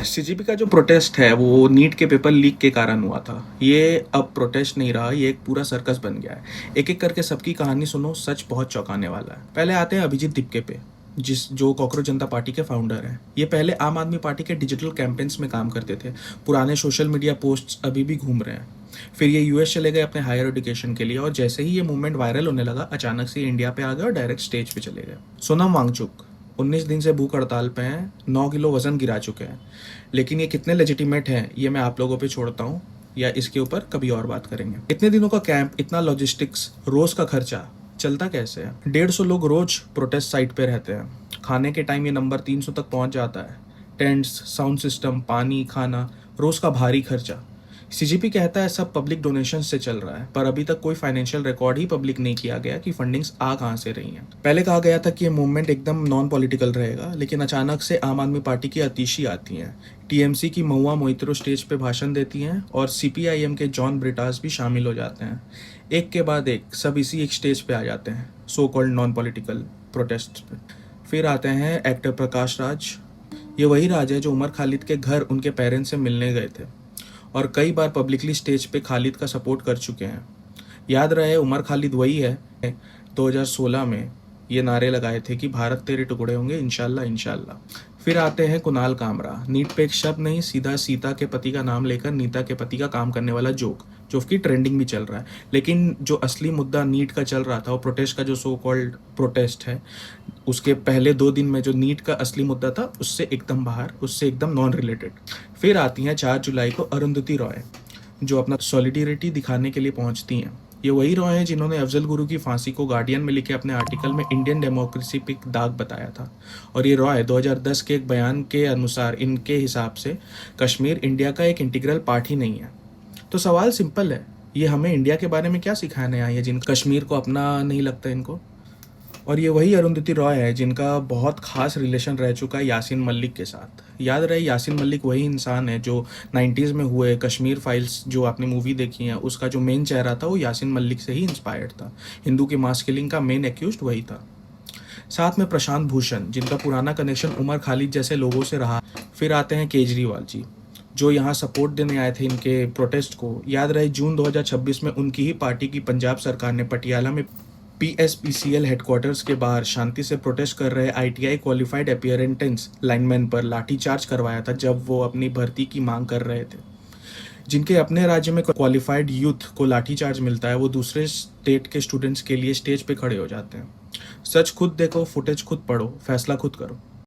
CGP का जो protest है वो नीट के पेपर लीक के कारण हुआ था। ये अब प्रोटेस्ट नहीं रहा, ये एक पूरा सर्कस बन गया है। एक एक करके सबकी कहानी सुनो, सच बहुत चौंकाने वाला है। पहले आते हैं अभिजीत दिपके पे, जो कॉकरोच जनता पार्टी के फाउंडर हैं। ये पहले आम आदमी पार्टी के डिजिटल कैंपेन्स में काम करते थे। पुराने सोशल मीडिया पोस्ट्स अभी भी घूम रहे हैं। फिर ये यूएस चले गए अपने हायर एजुकेशन के लिए, और जैसे ही ये मूवमेंट वायरल होने लगा, अचानक से इंडिया पे आ गए और डायरेक्ट स्टेज पे चले गए। सोनम वांगचुक 19 दिन से भूख हड़ताल पे हैं, 9 किलो वजन गिरा चुके हैं। लेकिन ये कितने लेजिटिमेट हैं ये मैं आप लोगों पे छोड़ता हूँ, या इसके ऊपर कभी और बात करेंगे। इतने दिनों का कैंप, इतना लॉजिस्टिक्स, रोज का खर्चा, चलता कैसे है? 150 लोग रोज प्रोटेस्ट साइट पे रहते हैं। खाने के टाइम ये नंबर 300 तक पहुंच जाता है। टेंट्स, साउंड सिस्टम, पानी, खाना, रोज का भारी खर्चा। सीजीपी कहता है सब पब्लिक डोनेशन से चल रहा है, पर अभी तक कोई फाइनेंशियल रिकॉर्ड ही पब्लिक नहीं किया गया कि फंडिंग्स आ कहाँ से रही हैं। पहले कहा गया था कि ये मूवमेंट एकदम नॉन पॉलिटिकल रहेगा, लेकिन अचानक से आम आदमी पार्टी की अतीशी आती हैं। टीएमसी की महुआ मोइत्रो स्टेज पे भाषण देती हैं, और सीपीआईएम के जॉन ब्रिटास भी शामिल हो जाते हैं। एक के बाद एक सब इसी एक स्टेज पे आ जाते हैं, so called non political protest पे। फिर आते हैं एक्टर प्रकाश राज। ये वही राज है जो उमर खालिद के घर उनके पेरेंट्स से मिलने गए थे, और कई बार पब्लिकली स्टेज पे खालिद का सपोर्ट कर चुके हैं। याद रहे, उमर खालिद वही है 2016 में ये नारे लगाए थे कि भारत तेरे टुकड़े होंगे इंशाल्लाह इंशाल्लाह। फिर आते हैं कुणाल कामरा। नीट पे एक शब्द नहीं, सीधा सीता के पति का नाम लेकर नीता के पति का काम करने वाला जोक, जो कि ट्रेंडिंग भी चल रहा है। लेकिन जो असली मुद्दा नीट का चल रहा था, वो प्रोटेस्ट का जो सो कॉल्ड प्रोटेस्ट है, उसके पहले 2 दिन में जो नीट का असली मुद्दा था, उससे एकदम बाहर, उससे एकदम नॉन रिलेटेड। फिर आती हैं 4 जुलाई को अरुंधति रॉय, जो अपना सॉलिडेरिटी दिखाने के लिए पहुंचती हैं। ये वही रॉय हैं जिन्होंने अफजल गुरु की फांसी को गार्डियन में लिखे अपने आर्टिकल में इंडियन डेमोक्रेसी पे दाग बताया था। और ये रॉय 2010 के एक बयान के अनुसार, इनके हिसाब से कश्मीर इंडिया का एक इंटीग्रल पार्ट ही नहीं है। तो सवाल सिंपल है, ये हमें इंडिया के बारे में क्या सिखाने आई है जिन कश्मीर को अपना नहीं लगता इनको? और ये वही अरुंधति रॉय है जिनका बहुत खास रिलेशन रह चुका है यासीन मलिक के साथ। याद रहे, यासीन मलिक वही इंसान है जो 90s में हुए कश्मीर फाइल्स, जो आपने मूवी देखी है, उसका जो मेन चेहरा था वो यासीन मलिक से ही इंस्पायर्ड था। हिंदू की मास किलिंग का मेन एक्यूज्ड वही था। साथ में प्रशांत भूषण, जिनका पुराना कनेक्शन उमर खालिद जैसे लोगों से रहा। फिर आते हैं केजरीवाल जी, जो यहाँ सपोर्ट देने आए थे इनके प्रोटेस्ट को। याद रहे, जून 2026 में उनकी ही पार्टी की पंजाब सरकार ने पटियाला में पीएसपीसीएल हेडक्वार्टर्स के बाहर शांति से प्रोटेस्ट कर रहे आईटीआई क्वालिफाइड अपियरेंटेंस लाइनमैन पर लाठीचार्ज करवाया था, जब वो अपनी भर्ती की मांग कर रहे थे। जिनके अपने राज्य में क्वालिफाइड यूथ को लाठीचार्ज मिलता है, वो दूसरे स्टेट के स्टूडेंट्स के लिए स्टेज पे खड़े हो जाते हैं। सच खुद देखो, फुटेज खुद पढ़ो, फैसला खुद करो।